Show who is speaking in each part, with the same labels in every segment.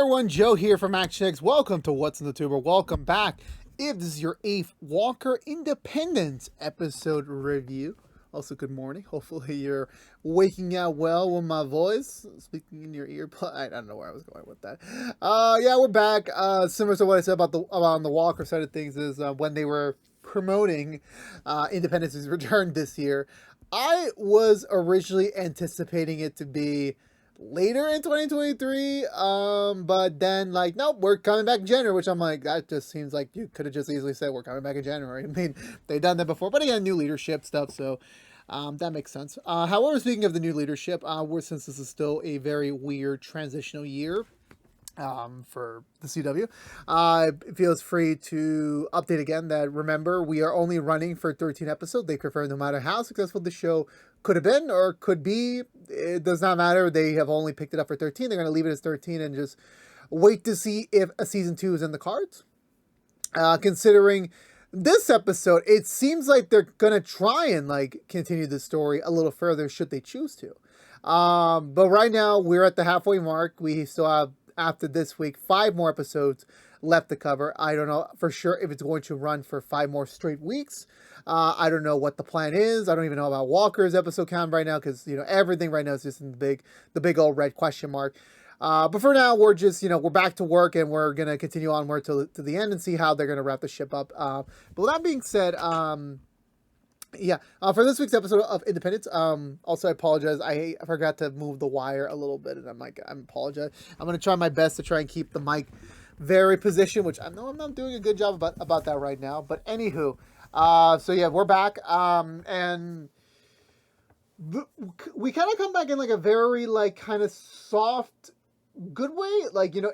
Speaker 1: everyone, Joe here from ActionX. Welcome to What's in the Tuber. Welcome back. If this is your 8th Walker Independence episode review. Also, good morning. Hopefully you're waking out well with my voice. Speaking in your ear. I don't know where I was going with that. Yeah, we're back. Similar to what I said about on the Walker side of things is when they were promoting Independence's return this year, I was originally anticipating it to be later in 2023, but then nope, we're coming back in January, which I'm like, that just seems like you could have just easily said we're coming back in January. I mean, they've done that before, but again, new leadership stuff, so that makes sense. However, speaking of the new leadership, since this is still a very weird transitional year for the CW, feels free to update again that, remember, we are only running for 13 episodes. They confirm no matter how successful the show could have been or could be, it does not matter. They have only picked it up for 13. They're going to leave it as 13 and just wait to see if a season 2 is in the cards. Considering this episode, it seems like they're going to try and continue the story a little further should they choose to. But right now we're at the halfway mark. We still have, after this week, 5 more episodes left to cover. I don't know for sure if it's going to run for 5 more straight weeks. I don't know what the plan is. I don't even know about Walker's episode count right now because, everything right now is just in the big old red question mark. But for now, we're just, we're back to work and we're going to continue onward to the end and see how they're going to wrap the ship up. But with that being said, for this week's episode of Independence, also I apologize. I forgot to move the wire a little bit, and I apologize. I'm going to try my best to try and keep the mic very positioned, which I know I'm not doing a good job about that right now. But anywho, so yeah, we're back, and we kind of come back in a very kind of soft, good way.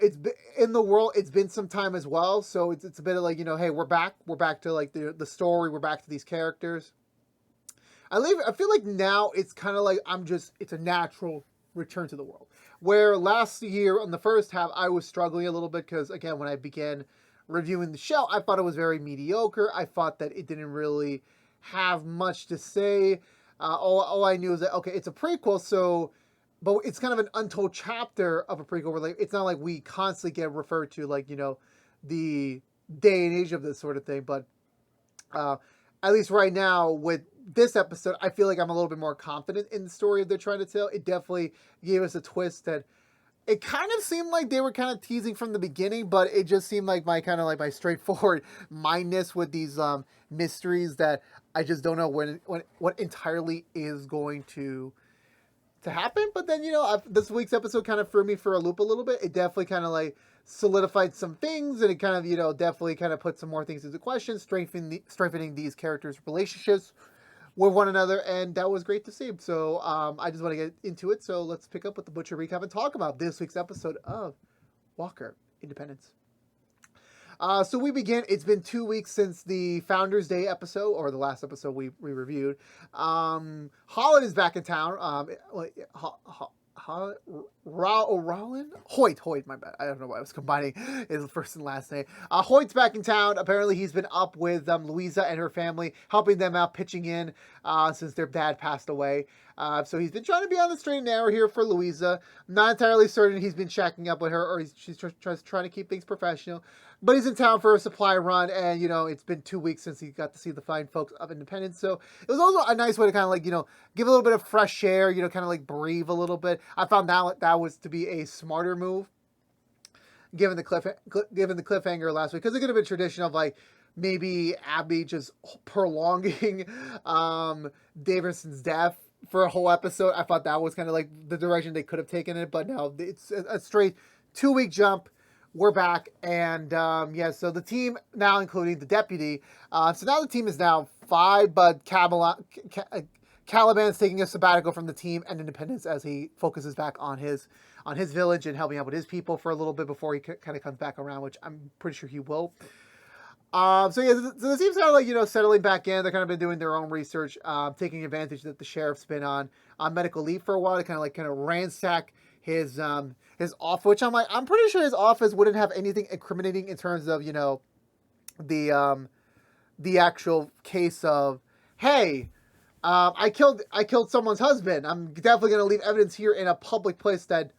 Speaker 1: It's been, in the world, it's been some time as well, so it's a bit of hey, we're back to the story, we're back to these characters. I feel like now it's kind of it's a natural return to the world. Where last year on the first half, I was struggling a little bit because, again, when I began reviewing the show, I thought it was very mediocre. I thought that it didn't really have much to say. All I knew is that, okay, it's a prequel, but it's kind of an untold chapter of a prequel where it's not like we constantly get referred to the day and age of this sort of thing. But at least right now with this episode, I feel like I'm a little bit more confident in the story they're trying to tell. It definitely gave us a twist that it kind of seemed like they were kind of teasing from the beginning, but it just seemed like my my straightforward mindness with these mysteries that I just don't know what entirely is going to happen. But then, this week's episode kind of threw me for a loop a little bit. It definitely kind of solidified some things, and it kind of, definitely kind of put some more things into question, strengthening these characters' relationships with one another, and that was great to see. So I just want to get into it. So let's pick up with the Butcher recap and talk about this week's episode of Walker Independence. So we begin. It's been 2 weeks since the Founders Day episode, or the last episode we reviewed. Holland is back in town. Hoyt, my bad. I don't know why I was combining his first and last name. Hoyt's back in town. Apparently he's been up with Louisa and her family, helping them out, pitching in since their dad passed away. So he's been trying to be on the straight and narrow here for Louisa. Not entirely certain he's been checking up with her, or she's trying to keep things professional. But he's in town for a supply run, and, it's been 2 weeks since he got to see the fine folks of Independence. So it was also a nice way to kind of give a little bit of fresh air, kind of breathe a little bit. I found that was to be a smarter move, given the cliffhanger last week, because it could have been tradition of maybe Abby just prolonging Davidson's death for a whole episode. I thought that was kind of the direction they could have taken it, but no, it's a straight 2-week jump. We're back, and so the team now, including the deputy, so now the team is now 5, but Caliban's taking a sabbatical from the team and Independence as he focuses back on his village and helping out with his people for a little bit before he kind of comes back around, which I'm pretty sure he will. So the team's kind of settling back in. They're kind of been doing their own research, taking advantage that the sheriff's been on medical leave for a while to kind of ransack his office, which I'm pretty sure his office wouldn't have anything incriminating in terms of the actual case of, hey, I killed someone's husband. I'm definitely gonna leave evidence here in a public place that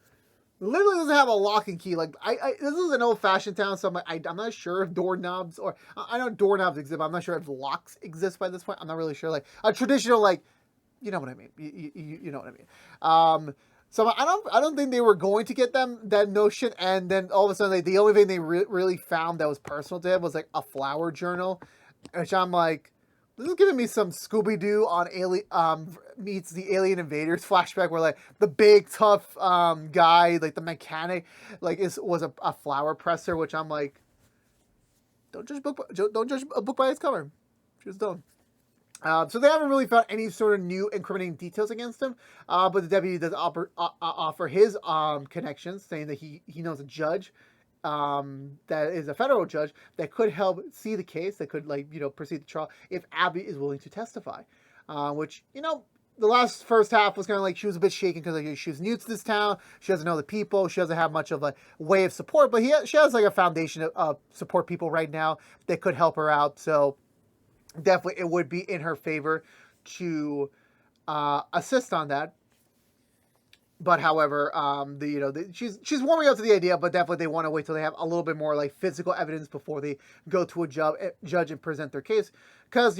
Speaker 1: literally doesn't have a lock and key. Like this is an old fashioned town, so I'm not sure if doorknobs or I know doorknobs exist, but I'm not sure if locks exist by this point. I'm not really sure. Like a traditional, like, you know what I mean. You know what I mean. So I don't think they were going to get them that notion, and then all of a sudden, like, the only thing they really found that was personal to him was like a flower journal, which I'm like, this is giving me some Scooby Doo on Alien meets the Alien Invaders flashback, where like the big tough guy, like the mechanic, like was a flower presser, which I'm like, don't judge a book by its cover, just don't. So they haven't really found any sort of new incriminating details against him, but the deputy does offer his connections, saying that he knows a judge that is a federal judge that could help see the case, that could, like, proceed the trial if Abby is willing to testify. Which, the first half was kind of like she was a bit shaken because, like, she was new to this town. She doesn't know the people. She doesn't have much of a way of support, but she has like a foundation of support people right now that could help her out. So definitely it would be in her favor to assist on that. But however, she's warming up to the idea, but definitely they want to wait till they have a little bit more like physical evidence before they go to a judge and present their case. Because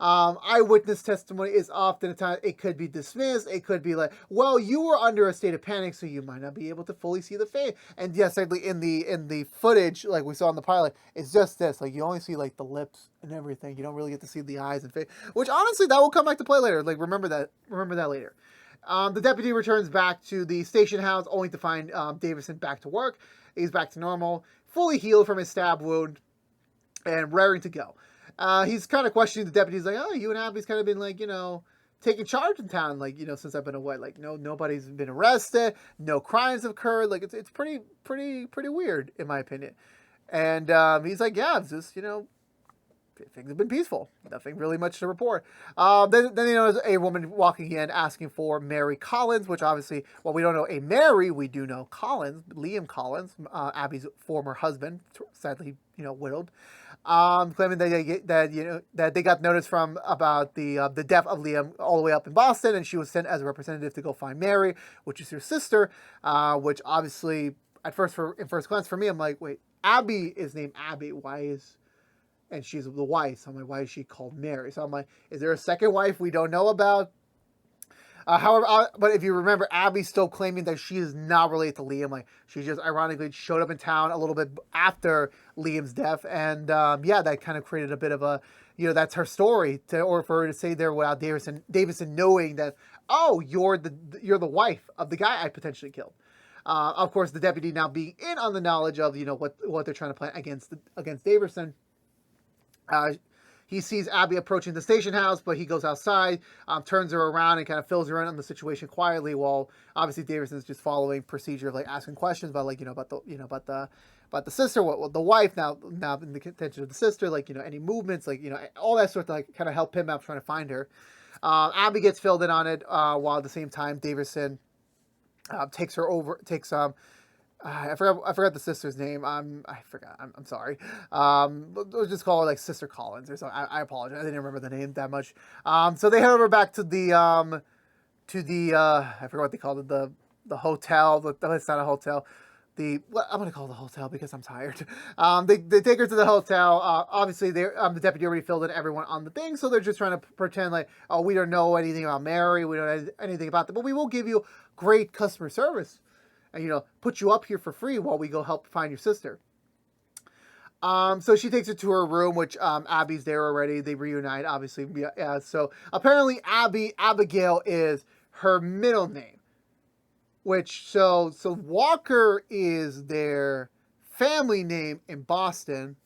Speaker 1: eyewitness testimony is often at times it could be dismissed. It could be like, well, you were under a state of panic, so you might not be able to fully see the face. And yes, sadly, in the footage, like we saw in the pilot, it's just this. Like, you only see like the lips and everything. You don't really get to see the eyes and face. Which honestly, that will come back to play later. Like, remember that later. The deputy returns back to the station house only to find Davison back to work. He's back to normal, fully healed from his stab wound, and raring to go. He's kind of questioning the deputy. He's like, oh, you and Abby's kind of been like, taking charge in town, like, since I've been away. Like, nobody's been arrested, no crimes have occurred. Like, it's pretty weird, in my opinion. And he's like, yeah, it's just, things have been peaceful. Nothing really much to report. Then he notices a woman walking in asking for Mary Collins, which obviously, well, we don't know a Mary. We do know Collins, Liam Collins, Abby's former husband, sadly, widowed. Claiming that they got notice from about the death of Liam all the way up in Boston, and she was sent as a representative to go find Mary, which is her sister. Which obviously, in first glance for me, I'm like, wait, Abby is named Abby. And she's the wife. So I'm like, why is she called Mary? So I'm like, is there a second wife we don't know about? However, but if you remember, Abby's still claiming that she is not related to Liam. Like, she just ironically showed up in town a little bit after Liam's death. And that kind of created a bit of a, that's her story, or for her to say there without Davison knowing that, oh, you're the wife of the guy I potentially killed. Of course, the deputy now being in on the knowledge of, what they're trying to plan against Davison. He sees Abby approaching the station house, but he goes outside, turns her around, and kind of fills her in on the situation quietly. While obviously Davison's just following procedure of like asking questions about about the sister, the wife now in the contention of the sister, like any movements, like all that sort of like kind of help him out trying to find her. Abby gets filled in on it, while at the same time Davison takes I forgot the sister's name. I forgot. I'm sorry. We'll just call her like Sister Collins or something. I apologize. I didn't remember the name that much. So they head over back to the I forgot what they called it, the hotel. It's not a hotel. I'm gonna call it the hotel because I'm tired. They take her to the hotel. Obviously, the deputy already filled in everyone on the thing, so they're just trying to pretend like, oh, we don't know anything about Mary. We don't know anything about that, but we will give you great customer service. And, put you up here for free while we go help find your sister. So she takes her to her room, which Abby's there already. They reunite, obviously. Yeah, so apparently Abigail is her middle name. So Walker is their family name in Boston.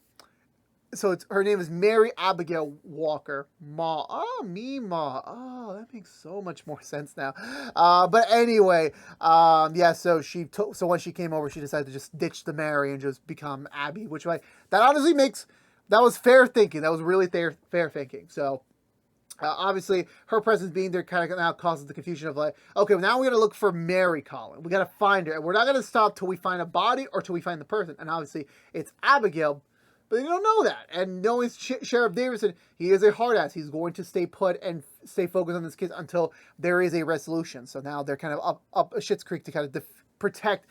Speaker 1: So her name is Mary Abigail Walker. Ma. Oh, Mima. Oh, that makes so much more sense now. But anyway, so so when she came over, she decided to just ditch the Mary and just become Abby, which that honestly that was fair thinking. That was really fair thinking. So obviously her presence being there kind of now causes the confusion of like, okay, well, now we're going to look for Mary Collins. We got to find her. And we're not going to stop till we find a body or till we find the person. And obviously it's Abigail. But they don't know that. And knowing Sheriff Davison, he is a hard ass. He's going to stay put and stay focused on this case until there is a resolution. So now they're kind of up a shit's creek to kind of protect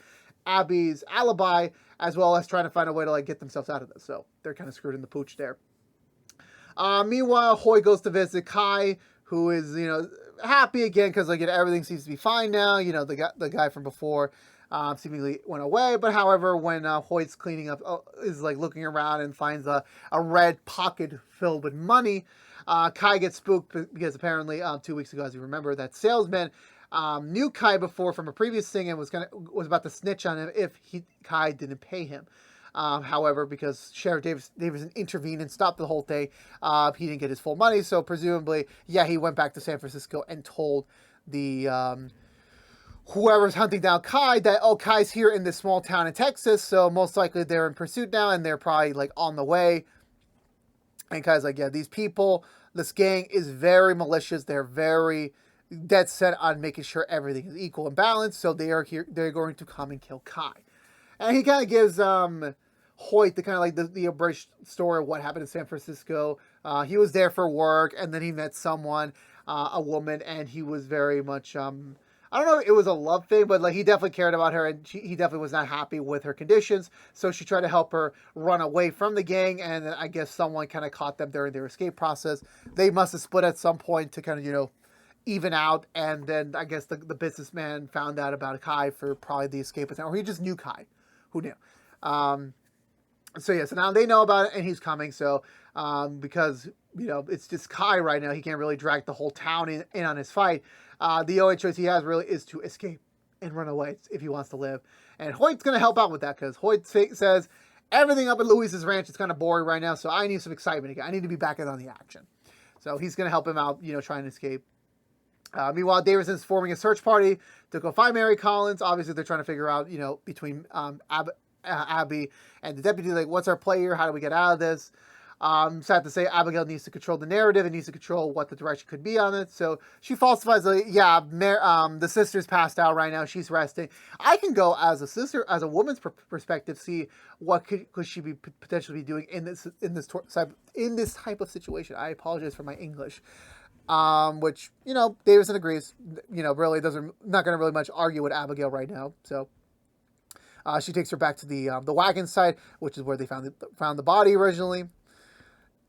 Speaker 1: Abby's alibi, as well as trying to find a way to like get themselves out of this. So they're kind of screwed in the pooch there. Meanwhile, Hoyt goes to visit Kai, who is, happy again because like everything seems to be fine now. The guy from before seemingly went away. But however, when Hoyt's cleaning up, is like looking around and finds a red pocket filled with money, Kai gets spooked because apparently 2 weeks ago, as you remember, that salesman knew Kai before from a previous thing and was about to snitch on him if Kai didn't pay him. However, because Sheriff Davison intervened and stopped the whole thing, he didn't get his full money. So presumably, he went back to San Francisco and told the whoever's hunting down Kai that, Kai's here in this small town in Texas. So most likely they're in pursuit now and they're probably like on the way. And Kai's like, these people, this gang is very malicious. They're very dead set on making sure everything is equal and balanced. So they are here. They're going to come and kill Kai. And he kind of gives Hoyt the kind of like the abridged story of what happened in San Francisco. He was there for work, and then he met someone, a woman, and he was very much, I don't know if it was a love thing, but like he definitely cared about her, and he definitely was not happy with her conditions. So she tried to help her run away from the gang, and then I guess someone kind of caught them during their escape process. They must have split at some point to kind of, even out, and then I guess the businessman found out about Kai for probably the escape attempt, or he just knew Kai. Who knew? So now they know about it, and he's coming. So because it's just Kai right now, he can't really drag the whole town in on his fight. The only choice he has really is to escape and run away if he wants to live. And Hoyt's going to help out with that because Hoyt says everything up at Luis's ranch is kind of boring right now, so I need some excitement again. I need to be back in on the action. So he's going to help him out, trying to escape. Meanwhile, Davison's forming a search party to go find Mary Collins. Obviously, they're trying to figure out, between Abby and the deputy, like, what's our play here? How do we get out of this? Sad to say, Abigail needs to control the narrative and needs to control what the direction could be on it. So she falsifies, the sister's passed out right now. She's resting. I can go as a sister, as a woman's perspective, see what could she be potentially be doing in this type of situation. I apologize for my English. Which, Davison agrees, really not going to really much argue with Abigail right now. So, she takes her back to the wagon site, which is where they found the body originally.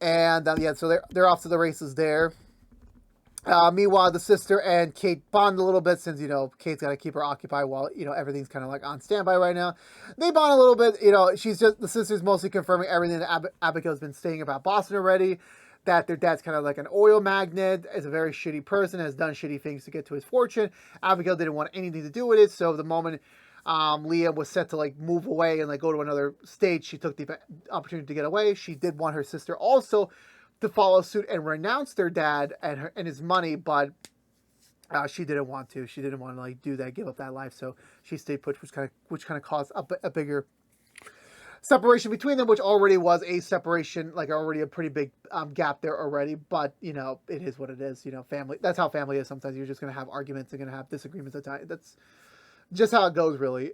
Speaker 1: And, so they're off to the races there. Meanwhile, the sister and Kate bond a little bit since, Kate's got to keep her occupied while, everything's kind of like on standby right now. They bond a little bit, the sister's mostly confirming everything that Abigail's been saying about Boston already. That their dad's kind of like an oil magnate, is a very shitty person, has done shitty things to get to his fortune. Abigail didn't want anything to do with it, so the moment Leah was set to like move away and like go to another state, she took the opportunity to get away. She did want her sister also to follow suit and renounce their dad and his money, but she didn't want to. She didn't want to like do that, give up that life, so she stayed put, which kind of caused a bigger separation between them, which already was a separation, like already a pretty big gap there already. But, it is what it is. Family, that's how family is. Sometimes you're just going to have arguments. You're going to have disagreements at times. That's just how it goes, really.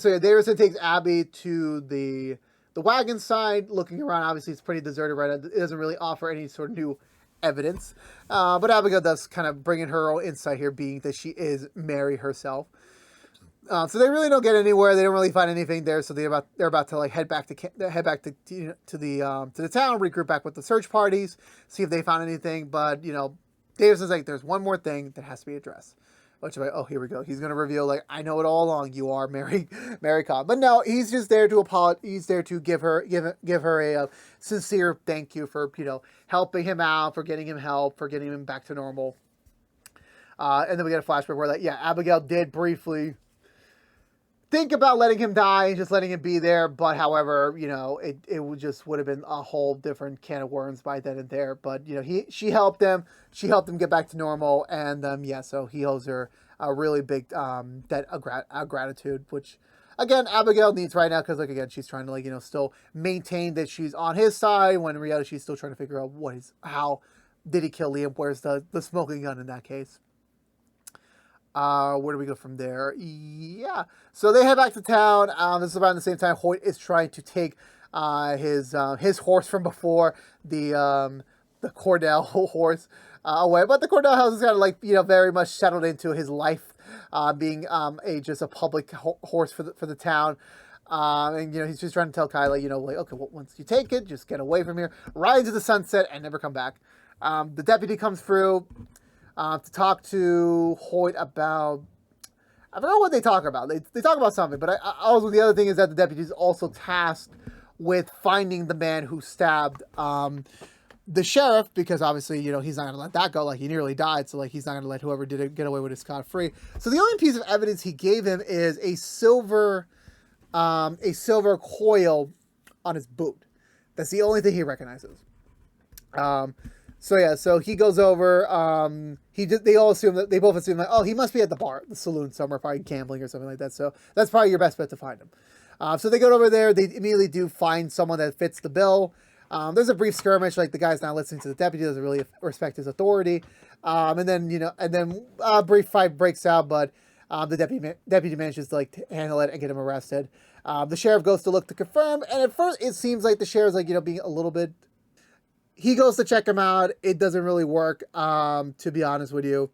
Speaker 1: Davison takes Abby to the wagon side, looking around. Obviously, it's pretty deserted right now. It doesn't really offer any sort of new evidence. But Abigail does kind of bring in her own insight here, being that she is Mary herself. So they really don't get anywhere. They don't really find anything there. So they're about to like head back to the town, regroup back with the search parties, see if they found anything. But Davison's like, there's one more thing that has to be addressed. Which is like, here we go. He's gonna reveal like, I know it all along. You are Mary Cobb. But no, he's just there to apologize. He's there to give her a sincere thank you for helping him out, for getting him help, for getting him back to normal. And then we get a flashback where Abigail did briefly think about letting him die and just letting him be there, but however, it would have been a whole different can of worms by then and there. But she helped him get back to normal, and so he owes her a really big debt of gratitude, which again Abigail needs right now because again she's trying to still maintain that she's on his side when in reality she's still trying to figure out how did he kill Liam? Where's the smoking gun in that case? Where do we go from there? Yeah. So they head back to town. This is around the same time Hoyt is trying to take his horse from before, the Cornell horse. away. But the Cornell house is kind of like, very much settled into his life, being just a public horse for the town. And he's just trying to tell Kyla, like, okay, well, once you take it, just get away from here, ride into the sunset, and never come back. The deputy comes through to talk to Hoyt about. I forgot what they talk about. They talk about something, but also the other thing is that the deputy is also tasked with finding the man who stabbed the sheriff, because obviously, he's not going to let that go. Like, he nearly died, so, like, he's not going to let whoever did it get away with it scot-free. So the only piece of evidence he gave him is a silver coil on his boot. That's the only thing he recognizes. So he goes over. They both assume like, oh, he must be at the bar, the saloon somewhere, probably gambling or something like that. So that's probably your best bet to find him. So they go over there. They immediately do find someone that fits the bill. There's a brief skirmish, like the guy's not listening to the deputy, doesn't really respect his authority. And then a brief fight breaks out, but the deputy manages to like handle it and get him arrested. The sheriff goes to look to confirm, and at first it seems like the sheriff's like, being a little bit. He goes to check him out. It doesn't really work, to be honest with you.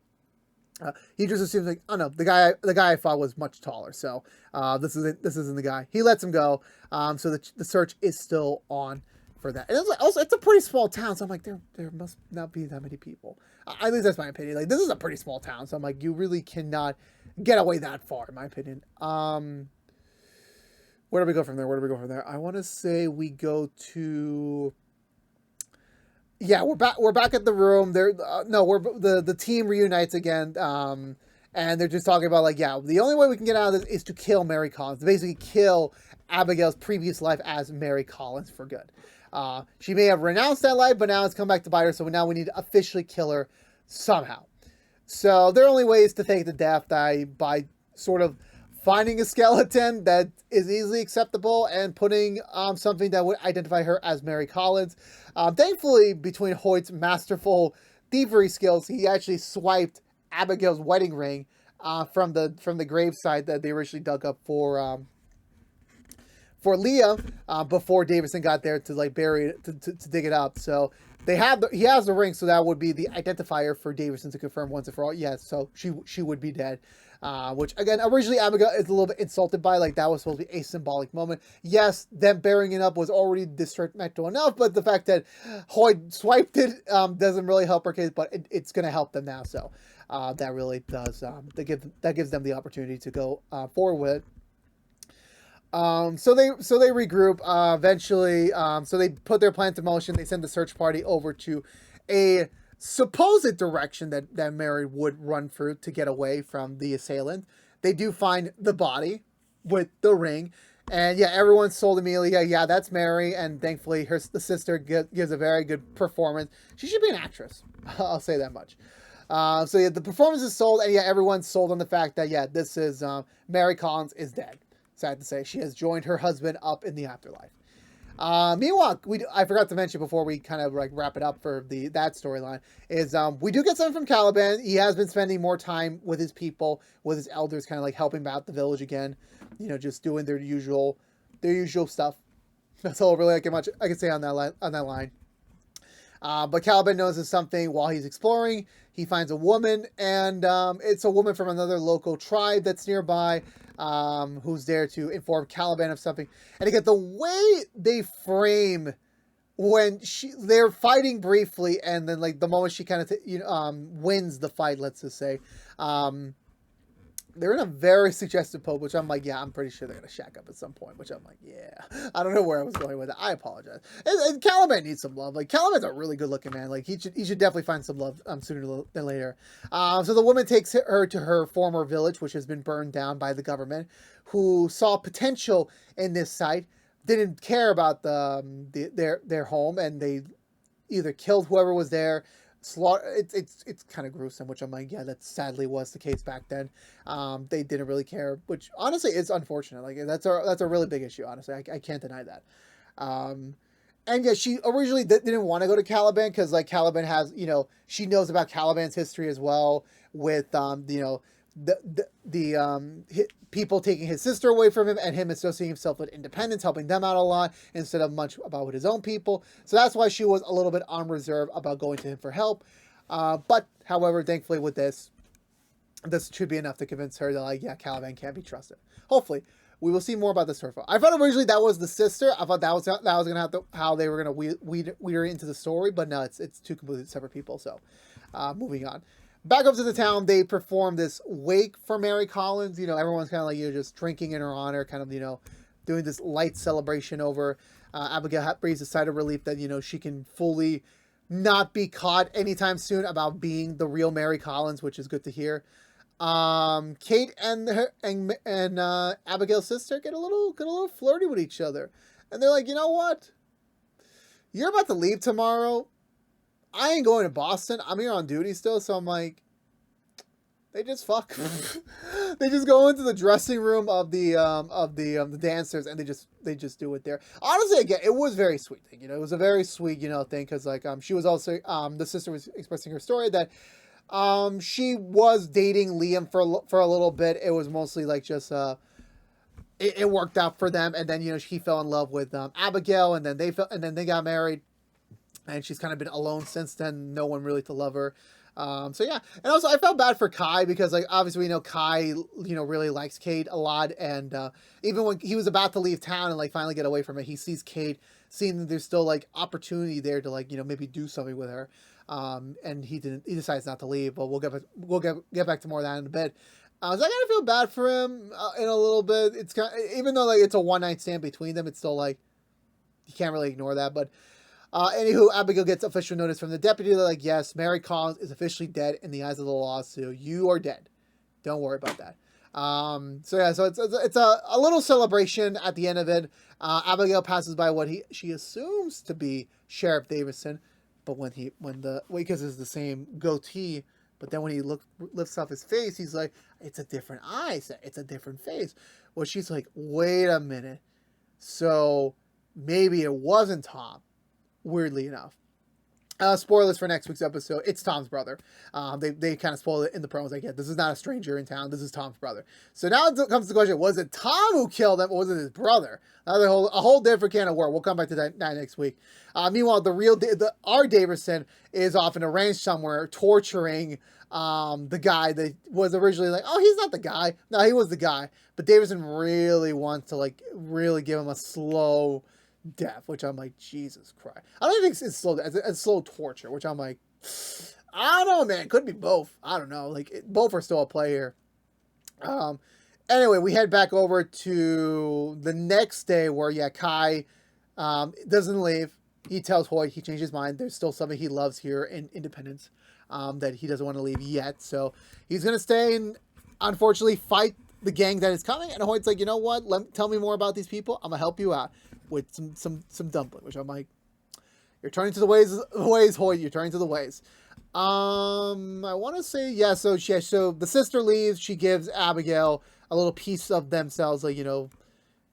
Speaker 1: He just assumes like, oh no, the guy I fought was much taller, so this isn't the guy. He lets him go. So the search is still on for that. And it's a pretty small town, so I'm like, there must not be that many people. At least that's my opinion. Like, this is a pretty small town, so I'm like, you really cannot get away that far, in my opinion. Where do we go from there? I want to say we go to. Yeah, we're back at the room. The team reunites again, and they're just talking about like, yeah, the only way we can get out of this is to kill Mary Collins. Basically, kill Abigail's previous life as Mary Collins for good. She may have renounced that life, but now it's come back to bite her. So now we need to officially kill her somehow. So their only way is to fake the death by sort of finding a skeleton that is easily acceptable and putting something that would identify her as Mary Collins. Thankfully, between Hoyt's masterful thievery skills, he actually swiped Abigail's wedding ring from the gravesite that they originally dug up for Leah before Davison got there to like bury it to dig it up. So he has the ring, so that would be the identifier for Davison to confirm once and for all. Yes, so she would be dead. Which again, originally Abigail is a little bit insulted by, like, that was supposed to be a symbolic moment. Yes, them burying it up was already detrimental enough, but the fact that Hoyt swiped it doesn't really help her case, but it's going to help them now. So that really does that gives them the opportunity to go forward with it. So they regroup eventually. So they put their plan into motion. They send the search party over to a supposed direction that Mary would run through to get away from the assailant. They do find the body with the ring, and yeah, everyone's sold immediately. Yeah, that's Mary, and thankfully the sister gives a very good performance. She should be an actress. I'll say that much. So yeah, the performance is sold, and yeah, everyone's sold on the fact that yeah, this is Mary Collins is dead. Sad to say, she has joined her husband up in the afterlife. Meanwhile, I forgot to mention before we kind of like wrap it up for that storyline is we do get something from Caliban. He has been spending more time with his people, with his elders, kind of like helping out the village again. Just doing their usual stuff. That's all really I can say on that line. But Caliban notices something while he's exploring. He finds a woman, and it's a woman from another local tribe that's nearby, who's there to inform Caliban of something. And again, the way they frame when they're fighting briefly, and then like the moment she kind of wins the fight, let's just say, they're in a very suggestive pose, which I'm like, yeah, I'm pretty sure they're going to shack up at some point, which I'm like, yeah. I don't know where I was going with it. I apologize. And Caliban needs some love. Like, Caliban's a really good looking man. Like, he should definitely find some love sooner than later. So the woman takes her to her former village, which has been burned down by the government, who saw potential in this site, didn't care about their home, and they either killed whoever was there, it's kind of gruesome, which I'm like, yeah, that sadly was the case back then. They didn't really care, which honestly is unfortunate. Like, that's a really big issue, honestly. I can't deny that. And yeah, she originally didn't want to go to Caliban because like Caliban has, she knows about Caliban's history as well with people taking his sister away from him and him associating himself with independents, helping them out a lot instead of much about with his own people. So that's why she was a little bit on reserve about going to him for help. But however, thankfully with this should be enough to convince her that, like, yeah, Caliban can't be trusted. Hopefully, we will see more about this story. I thought originally that was the sister. I thought that was gonna have to, how they were gonna weed her into the story, but no, it's two completely separate people. So, moving on. Back up to the town, they perform this wake for Mary Collins. You know, everyone's kind of like, you know, just drinking in her honor, kind of, you know, doing this light celebration over. Abigail breathes a sigh of relief that, you know, she can fully not be caught anytime soon about being the real Mary Collins, which is good to hear. Kate and Abigail's sister get a little flirty with each other, and they're like, you know what? You're about to leave tomorrow. I ain't going to Boston. I'm here on duty still, so I'm like, they just fuck. They just go into the dressing room of the dancers, and they just do it there. Honestly, again, it was very sweet thing. You know, it was a very sweet, you know, thing, because like she was also the sister was expressing her story that she was dating Liam for a little bit. It was mostly like just it worked out for them, and then, you know, he fell in love with Abigail, and then they got married, and she's kind of been alone since then. No one really to love her. So yeah, and also I felt bad for Kai, because like obviously we know Kai, you know, really likes Kate a lot, and even when he was about to leave town and like finally get away from it, he sees Kate, seeing that there's still like opportunity there to, like, you know, maybe do something with her, and he decides not to leave. But we'll get back to more of that in a bit. So I kind of feel bad for him in a little bit. It's kind of, even though like it's a one night stand between them, it's still like you can't really ignore that, but. Anywho, Abigail gets official notice from the deputy. They're like, yes, Mary Collins is officially dead in the eyes of the law, so you are dead. Don't worry about that. So yeah, so it's a little celebration at the end of it. Abigail passes by what she assumes to be Sheriff Davison, but because it's the same goatee, but then when he lifts off his face, he's like, it's a different eye, it's a different face. Well, she's like, wait a minute, so maybe it wasn't Tom. Weirdly enough. Spoilers for next week's episode. It's Tom's brother. They kind of spoil it in the promos. Like, yeah, this is not a stranger in town. This is Tom's brother. So now it comes to the question, was it Tom who killed him, or was it his brother? Now a whole different can of worms. We'll come back to that next week. Meanwhile, our Davison is off in a ranch somewhere torturing the guy that was originally like, oh, he's not the guy. No, he was the guy. But Davison really wants to, like, really give him a slow death, which I'm like, Jesus Christ. I don't think it's slow. It's slow torture, which I'm like, I don't know, man. Could be both. I don't know. Like, both are still a play here. Anyway, we head back over to the next day where, yeah, Kai doesn't leave. He tells Hoyt he changed his mind. There's still something he loves here in Independence that he doesn't want to leave yet. So he's going to stay and, unfortunately, fight the gang that is coming. And Hoyt's like, you know what? Tell me more about these people. I'm going to help you out with some dumpling, which I'm like, you're turning to the ways, Hoyt. You're turning to the ways. I want to say, yeah. So the sister leaves. She gives Abigail a little piece of themselves, like, you know,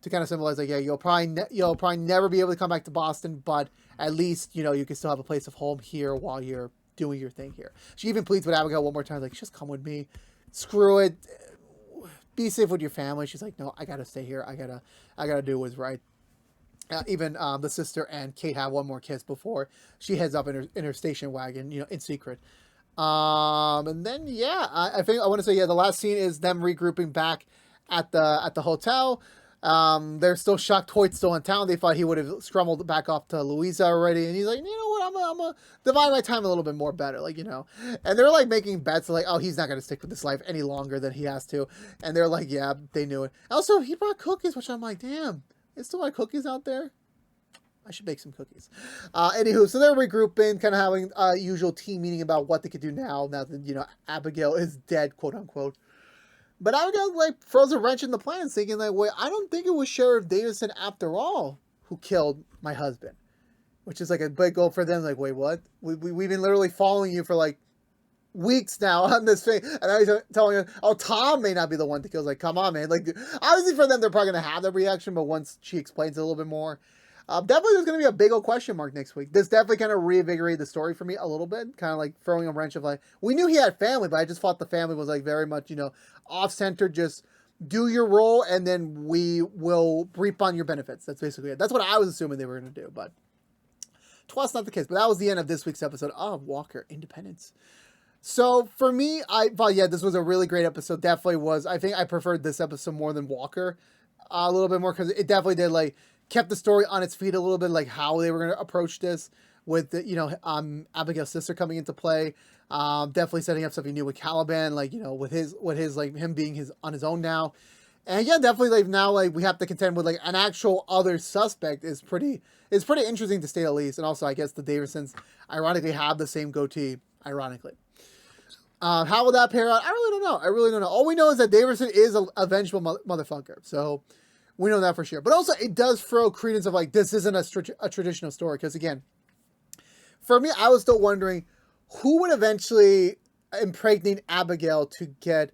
Speaker 1: to kind of symbolize, like, yeah, you'll probably never be able to come back to Boston, but at least, you know, you can still have a place of home here while you're doing your thing here. She even pleads with Abigail one more time, like, just come with me. Screw it. Be safe with your family. She's like, no, I gotta stay here. I gotta do what's right. Even the sister and Kate have one more kiss before she heads up in her station wagon, you know, in secret. And then, yeah, I think I want to say, yeah, the last scene is them regrouping back at the hotel. They're still shocked Hoyt's still in town. They thought he would have scrumbled back off to Louisa already, and he's like, you know what, I'm gonna divide my time a little bit more better, like, you know. And they're like making bets, like, oh, he's not gonna stick with this life any longer than he has to. And they're like, yeah, they knew it. Also, he brought cookies, which I'm like, damn. Is still my cookies out there? I should bake some cookies. Anywho, so they're regrouping, kind of having a usual team meeting about what they could do now that, you know, Abigail is dead, quote unquote. But Abigail, like, throws a wrench in the plans, thinking, like, wait, I don't think it was Sheriff Davison after all who killed my husband. Which is like a big goal for them. Like, wait, what? We've been literally following you for like weeks now on this thing, and now he's telling us, oh, Tom may not be the one to kill. Like, come on, man. Like, obviously for them, they're probably going to have that reaction, but once she explains it a little bit more, definitely there's going to be a big old question mark next week. This definitely kind of reinvigorated the story for me a little bit, kind of like throwing a wrench of like, we knew he had family, but I just thought the family was like very much, you know, off-center, just do your role, and then we will reap on your benefits. That's basically it. That's what I was assuming they were going to do, but Twas not the case, but that was the end of this week's episode of Walker Independence. So for me, I thought, yeah, this was a really great episode. Definitely was. I think I preferred this episode more than Walker a little bit more, because it definitely did, like, kept the story on its feet a little bit, like how they were going to approach this with the, Abigail's sister coming into play. Definitely setting up something new with Caliban, like, with his like him being on his own now. And yeah, definitely, like, now, like, we have to contend with, like, an actual other suspect is pretty interesting, to say the least. And also, I guess the Davisons ironically have the same goatee, ironically. How will that pair out? I really don't know. All we know is that Davison is a vengeful motherfucker. So we know that for sure. But also, it does throw credence of, like, this isn't a traditional story. Because, again, for me, I was still wondering who would eventually impregnate Abigail to get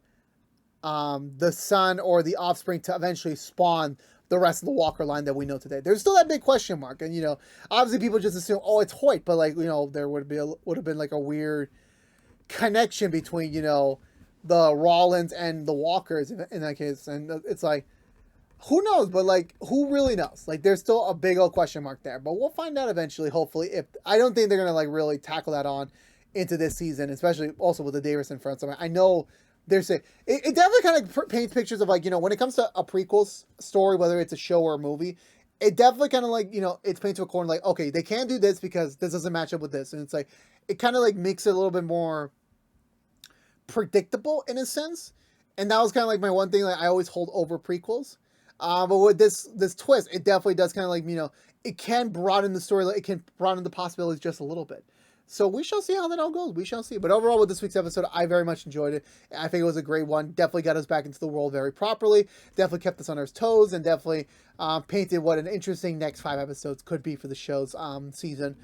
Speaker 1: the son or the offspring to eventually spawn the rest of the Walker line that we know today. There's still that big question mark. And, obviously people just assume, oh, it's Hoyt. But, like, there would have been, like, a weird connection between, the Rollins and the Walkers in that case. And it's like, who knows? But, like, who really knows? Like, there's still a big old question mark there. But we'll find out eventually, hopefully. If I don't think they're going to, like, really tackle that on into this season, especially also with the Davison front. So I know they're saying it definitely kind of paints pictures of, like, when it comes to a prequel story, whether it's a show or a movie, it definitely kind of, like, it's painted to a corner, like, okay, they can't do this because this doesn't match up with this. And it's like, it kind of, like, makes it a little bit more predictable in a sense. And that was kind of, like, my one thing, like, I always hold over prequels. But with this twist, it definitely does kind of, like, it can broaden the story, like, it can broaden the possibilities just a little bit. So we shall see how that all goes. We shall see. But overall, with this week's episode, I very much enjoyed it. I think it was a great one. Definitely got us back into the world very properly. Definitely kept us on our toes, and definitely painted what an interesting next 5 episodes could be for the show's season.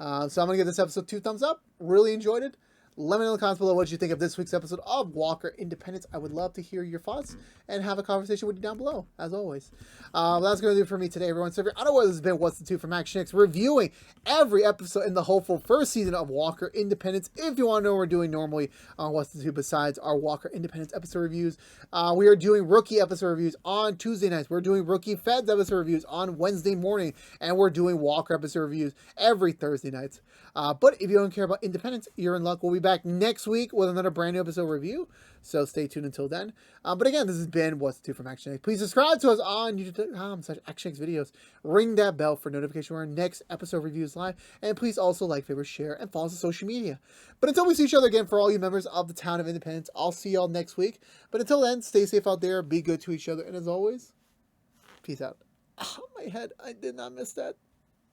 Speaker 1: So I'm going to give this episode 2 thumbs up. Really enjoyed it. Let me know in the comments below what you think of this week's episode of Walker Independence. I would love to hear your thoughts and have a conversation with you down below, as always. That's going to do it for me today, everyone. So if you're unaware, this has been What's the Two from ActionX, reviewing every episode in the hopeful first season of Walker Independence. If you want to know what we're doing normally on What's the Two besides our Walker Independence episode reviews, we are doing rookie episode reviews on Tuesday nights. We're doing rookie Feds episode reviews on Wednesday morning, and we're doing Walker episode reviews every Thursday nights. But if you don't care about Independence, you're in luck. We'll be back next week with another brand new episode review, so stay tuned until then. But again, this has been What's the Two from ActionX. Please subscribe to us on youtube.com/ActionX videos. Ring that bell for notification when our next episode review is live, and please also like, favorite, share, and follow us on social media. But until we see each other again, for all you members of the town of Independence, I'll see y'all next week. But until then, stay safe out there, be good to each other, and as always, peace out. Oh, my head, I did not miss that.